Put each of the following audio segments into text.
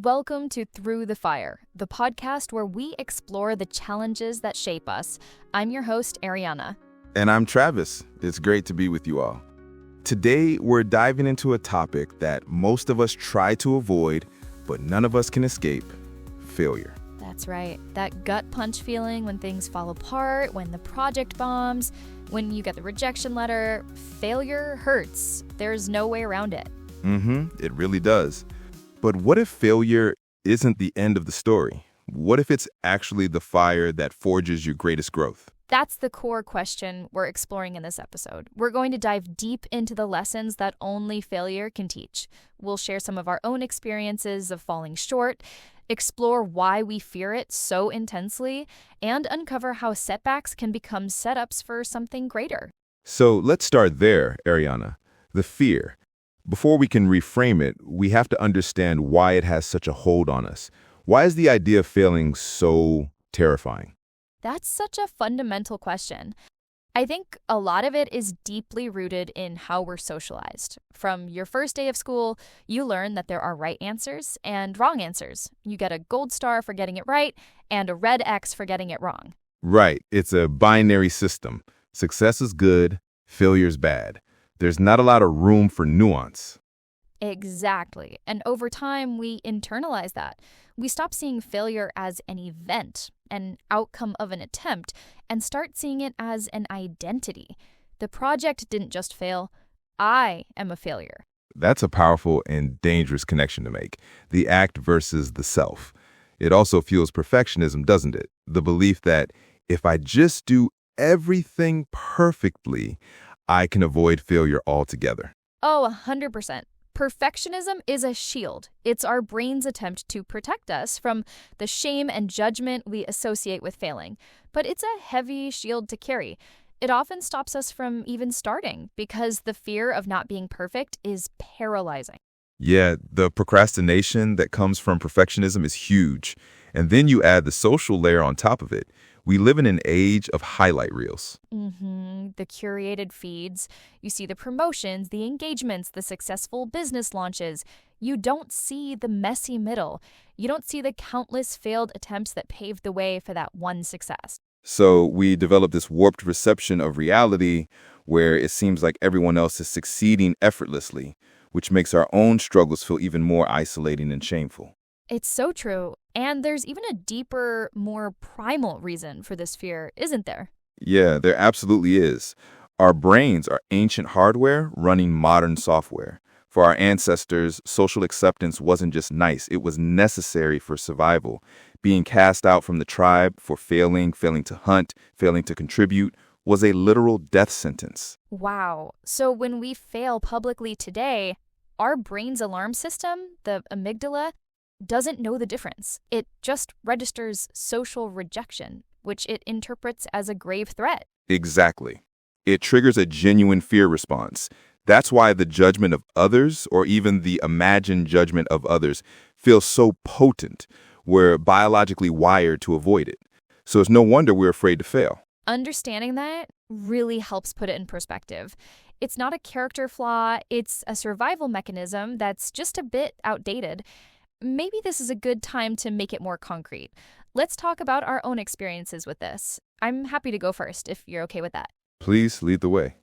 Welcome to Through the Fire, the podcast where we explore the challenges that shape us. I'm your host, Ariana. And I'm Travis. It's great to be with you all. Today, we're diving into a topic that most of us try to avoid, but none of us can escape: failure. That's right. That gut punch feeling when things fall apart, when the project bombs, when you get the rejection letter. Failure hurts. There's no way around it. It really does. But what if failure isn't the end of the story? What if it's actually the fire that forges your greatest growth? That's the core question we're exploring in this episode. We're going to dive deep into the lessons that only failure can teach. We'll share some of our own experiences of falling short, explore why we fear it so intensely, and uncover how setbacks can become setups for something greater. So let's start there, Ariana. The fear. Before we can reframe it, we have to understand why it has such a hold on us. Why is the idea of failing so terrifying? That's such a fundamental question. I think a lot of it is deeply rooted in how we're socialized. From your first day of school, you learn that there are right answers and wrong answers. You get a gold star for getting it right and a red X for getting it wrong. Right. It's a binary system. Success is good, failure's bad. There's not a lot of room for nuance. Exactly. And over time, we internalize that. We stop seeing failure as an event, an outcome of an attempt, and start seeing it as an identity. The project didn't just fail. I am a failure. That's a powerful and dangerous connection to make. The act versus the self. It also fuels perfectionism, doesn't it? The belief that if I just do everything perfectly, I can avoid failure altogether. Oh, 100%. Perfectionism is a shield. It's our brain's attempt to protect us from the shame and judgment we associate with failing. But it's a heavy shield to carry. It often stops us from even starting because the fear of not being perfect is paralyzing. Yeah, the procrastination that comes from perfectionism is huge. And then you add the social layer on top of it. We live in an age of highlight reels. The curated feeds. You see the promotions, the engagements, the successful business launches. You don't see the messy middle. You don't see the countless failed attempts that paved the way for that one success. So we develop this warped reception of reality where it seems like everyone else is succeeding effortlessly, which makes our own struggles feel even more isolating and shameful. It's so true. And there's even a deeper, more primal reason for this fear, isn't there? Yeah, there absolutely is. Our brains are ancient hardware running modern software. For our ancestors, social acceptance wasn't just nice, it was necessary for survival. Being cast out from the tribe for failing to hunt, failing to contribute, was a literal death sentence. Wow. So when we fail publicly today, our brain's alarm system, the amygdala, doesn't know the difference. It just registers social rejection, which it interprets as a grave threat. Exactly. It triggers a genuine fear response. That's why the judgment of others, or even the imagined judgment of others, feels so potent. We're biologically wired to avoid it. So it's no wonder we're afraid to fail. Understanding that really helps put it in perspective. It's not a character flaw, it's a survival mechanism that's just a bit outdated. Maybe this is a good time to make it more concrete. Let's talk about our own experiences with this. I'm happy to go first, if you're okay with that. Please lead the way.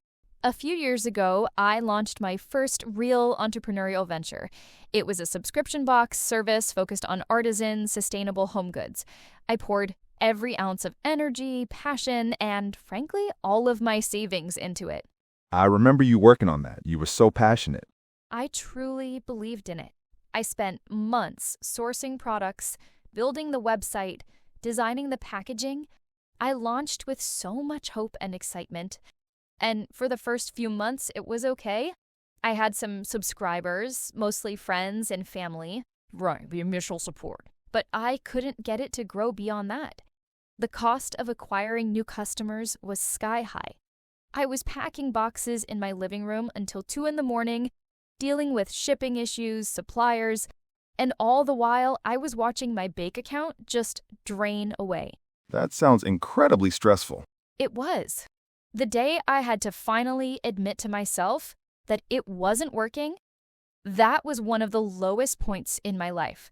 A few years ago, I launched my first real entrepreneurial venture. It was a subscription box service focused on artisan, sustainable home goods. I poured every ounce of energy, passion, and frankly, all of my savings into it. I remember you working on that. You were so passionate. I truly believed in it. I spent months sourcing products, building the website, designing the packaging. I launched with so much hope and excitement. And for the first few months, it was okay. I had some subscribers, mostly friends and family. Right, the initial support. But I couldn't get it to grow beyond that. The cost of acquiring new customers was sky high. I was packing boxes in my living room until 2 a.m, dealing with shipping issues, suppliers, and all the while I was watching my bank account just drain away. That sounds incredibly stressful. It was. The day I had to finally admit to myself that it wasn't working, that was one of the lowest points in my life.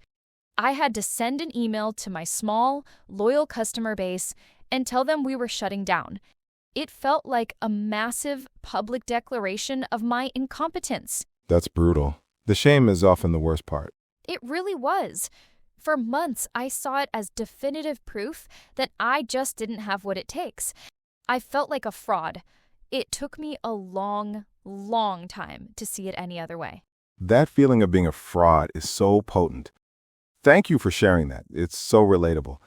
I had to send an email to my small, loyal customer base and tell them we were shutting down. It felt like a massive public declaration of my incompetence. That's brutal. The shame is often the worst part. It really was. For months, I saw it as definitive proof that I just didn't have what it takes. I felt like a fraud. It took me a long, long time to see it any other way. That feeling of being a fraud is so potent. Thank you for sharing that. It's so relatable.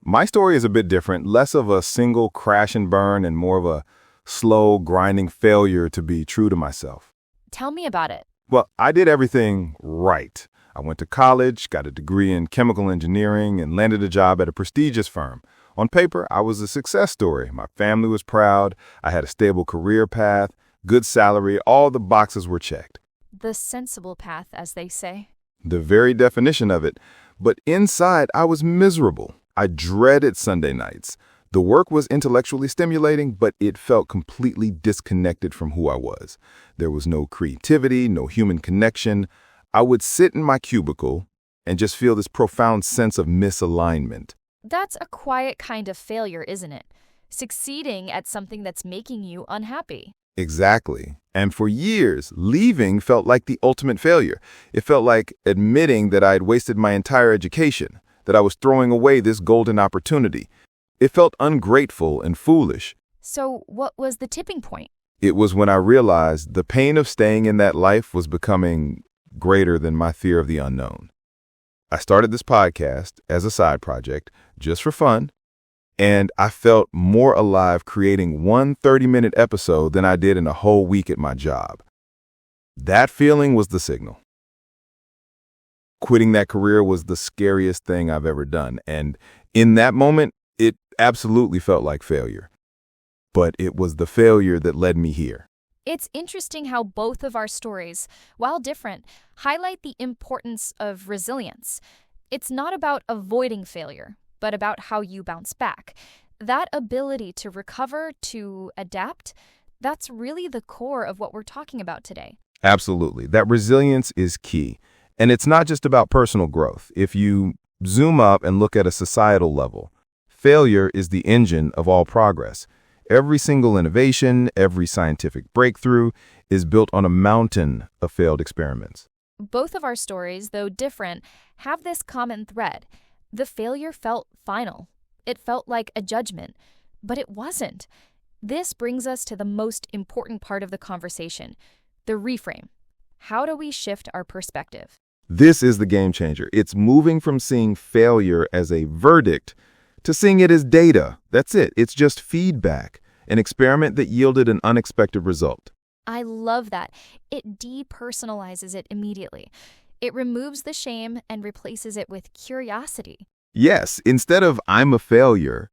My story is a bit different, less of a single crash and burn and more of a slow, grinding failure to be true to myself. Tell me about it. Well, I did everything right. I went to college, got a degree in chemical engineering, and landed a job at a prestigious firm. On paper, I was a success story. My family was proud. I had a stable career path, good salary. All the boxes were checked. The sensible path, as they say. The very definition of it. But inside, I was miserable. I dreaded Sunday nights. The work was intellectually stimulating, but it felt completely disconnected from who I was. There was no creativity, no human connection. I would sit in my cubicle and just feel this profound sense of misalignment. That's a quiet kind of failure, isn't it? Succeeding at something that's making you unhappy. Exactly. And for years, leaving felt like the ultimate failure. It felt like admitting that I had wasted my entire education, that I was throwing away this golden opportunity. It felt ungrateful and foolish. So what was the tipping point? It was when I realized the pain of staying in that life was becoming greater than my fear of the unknown. I started this podcast as a side project, just for fun, and I felt more alive creating one 30-minute episode than I did in a whole week at my job. That feeling was the signal. Quitting that career was the scariest thing I've ever done, and in that moment, it absolutely felt like failure. But it was the failure that led me here. It's interesting how both of our stories, while different, highlight the importance of resilience. It's not about avoiding failure, but about how you bounce back. That ability to recover, to adapt, that's really the core of what we're talking about today. Absolutely. That resilience is key. And it's not just about personal growth. If you zoom up and look at a societal level, failure is the engine of all progress. Every single innovation, every scientific breakthrough is built on a mountain of failed experiments. Both of our stories, though different, have this common thread. The failure felt final. It felt like a judgment, but it wasn't. This brings us to the most important part of the conversation, the reframe. How do we shift our perspective? This is the game changer. It's moving from seeing failure as a verdict to seeing it as data. That's it. It's just feedback, an experiment that yielded an unexpected result. I love that. It depersonalizes it immediately. It removes the shame and replaces it with curiosity. Yes, instead of I'm a failure,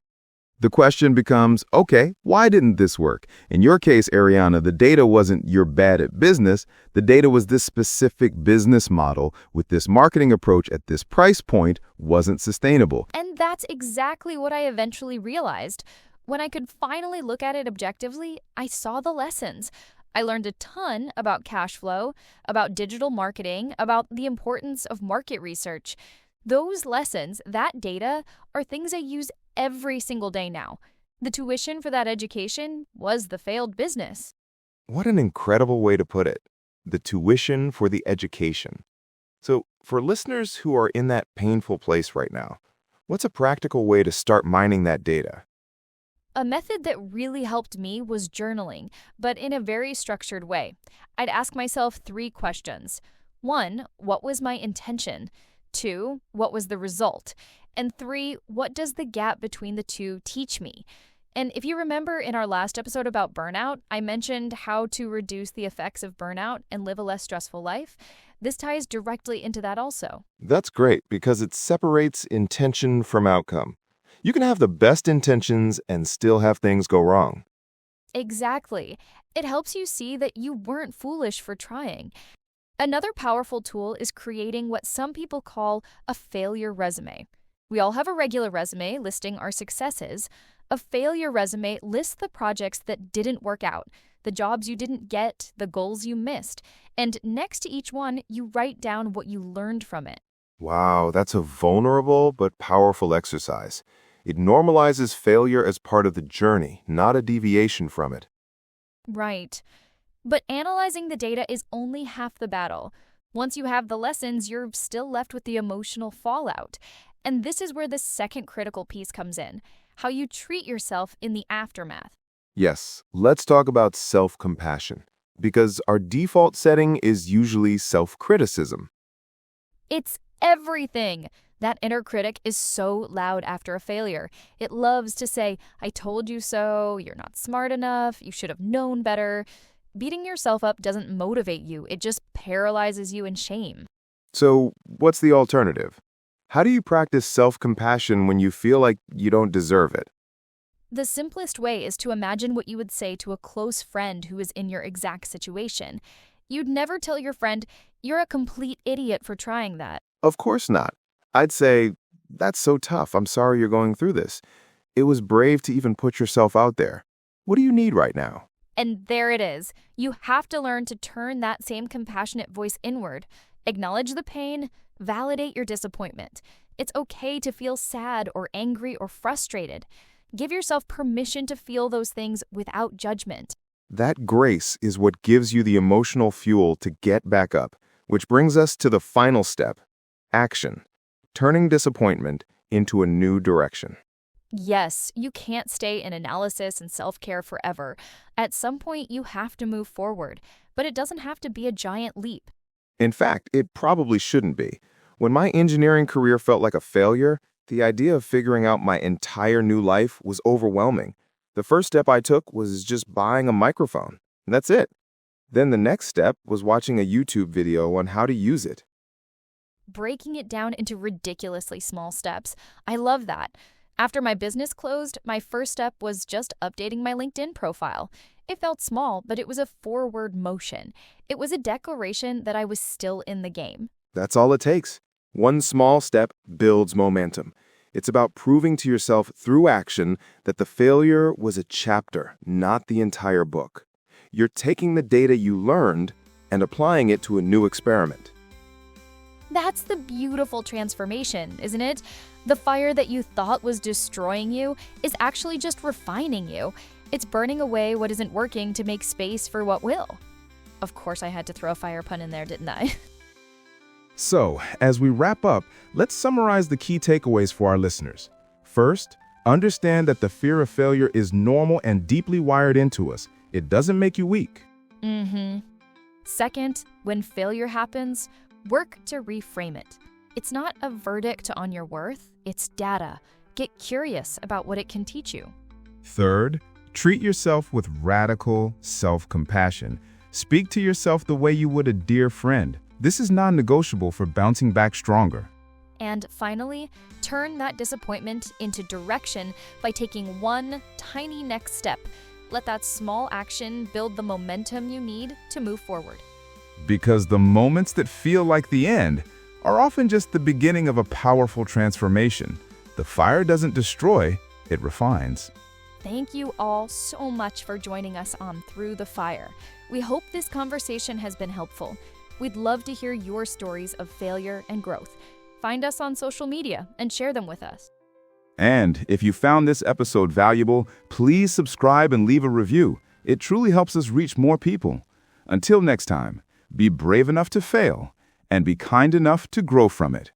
the question becomes, okay, why didn't this work? In your case, Ariana, the data wasn't you're bad at business. The data was this specific business model with this marketing approach at this price point wasn't sustainable. And that's exactly what I eventually realized. When I could finally look at it objectively, I saw the lessons. I learned a ton about cash flow, about digital marketing, about the importance of market research. Those lessons, that data, are things I use every single day now. The tuition for that education was the failed business. What an incredible way to put it. The tuition for the education. So, for listeners who are in that painful place right now, what's a practical way to start mining that data? A method that really helped me was journaling, but in a very structured way. I'd ask myself 3 questions. 1, what was my intention? 2, what was the result? And 3, what does the gap between the two teach me? And if you remember in our last episode about burnout, I mentioned how to reduce the effects of burnout and live a less stressful life. This ties directly into that also. That's great because it separates intention from outcome. You can have the best intentions and still have things go wrong. Exactly. It helps you see that you weren't foolish for trying. Another powerful tool is creating what some people call a failure resume. We all have a regular resume listing our successes. A failure resume lists the projects that didn't work out, the jobs you didn't get, the goals you missed, and next to each one, you write down what you learned from it. Wow, that's a vulnerable but powerful exercise. It normalizes failure as part of the journey, not a deviation from it. Right. But analyzing the data is only half the battle. Once you have the lessons, you're still left with the emotional fallout. And this is where the second critical piece comes in, how you treat yourself in the aftermath. Yes, let's talk about self-compassion, because our default setting is usually self-criticism. It's everything. That inner critic is so loud after a failure. It loves to say, I told you so, you're not smart enough, you should have known better. Beating yourself up doesn't motivate you, it just paralyzes you in shame. So, what's the alternative? How do you practice self-compassion when you feel like you don't deserve it? The simplest way is to imagine what you would say to a close friend who is in your exact situation. You'd never tell your friend, you're a complete idiot for trying that. Of course not. I'd say, that's so tough. I'm sorry you're going through this. It was brave to even put yourself out there. What do you need right now? And there it is. You have to learn to turn that same compassionate voice inward. Acknowledge the pain, validate your disappointment. It's okay to feel sad or angry or frustrated. Give yourself permission to feel those things without judgment. That grace is what gives you the emotional fuel to get back up, which brings us to the final step, action. Turning disappointment into a new direction. Yes, you can't stay in analysis and self-care forever. At some point, you have to move forward, but it doesn't have to be a giant leap. In fact, it probably shouldn't be. When my engineering career felt like a failure, the idea of figuring out my entire new life was overwhelming. The first step I took was just buying a microphone. And that's it. Then the next step was watching a YouTube video on how to use it. Breaking it down into ridiculously small steps. I love that. After my business closed, my first step was just updating my LinkedIn profile. It felt small, but it was a forward motion. It was a declaration that I was still in the game. That's all it takes. One small step builds momentum. It's about proving to yourself through action that the failure was a chapter, not the entire book. You're taking the data you learned and applying it to a new experiment. That's the beautiful transformation, isn't it? The fire that you thought was destroying you is actually just refining you. It's burning away what isn't working to make space for what will. Of course, I had to throw a fire pun in there, didn't I? So, as we wrap up, let's summarize the key takeaways for our listeners. First, understand that the fear of failure is normal and deeply wired into us. It doesn't make you weak. Second, when failure happens, work to reframe it. It's not a verdict on your worth, it's data. Get curious about what it can teach you. Third, treat yourself with radical self-compassion. Speak to yourself the way you would a dear friend. This is non-negotiable for bouncing back stronger. And finally, turn that disappointment into direction by taking one tiny next step. Let that small action build the momentum you need to move forward. Because the moments that feel like the end are often just the beginning of a powerful transformation. The fire doesn't destroy, it refines. Thank you all so much for joining us on Through the Fire. We hope this conversation has been helpful. We'd love to hear your stories of failure and growth. Find us on social media and share them with us. And if you found this episode valuable, please subscribe and leave a review. It truly helps us reach more people. Until next time, be brave enough to fail and be kind enough to grow from it.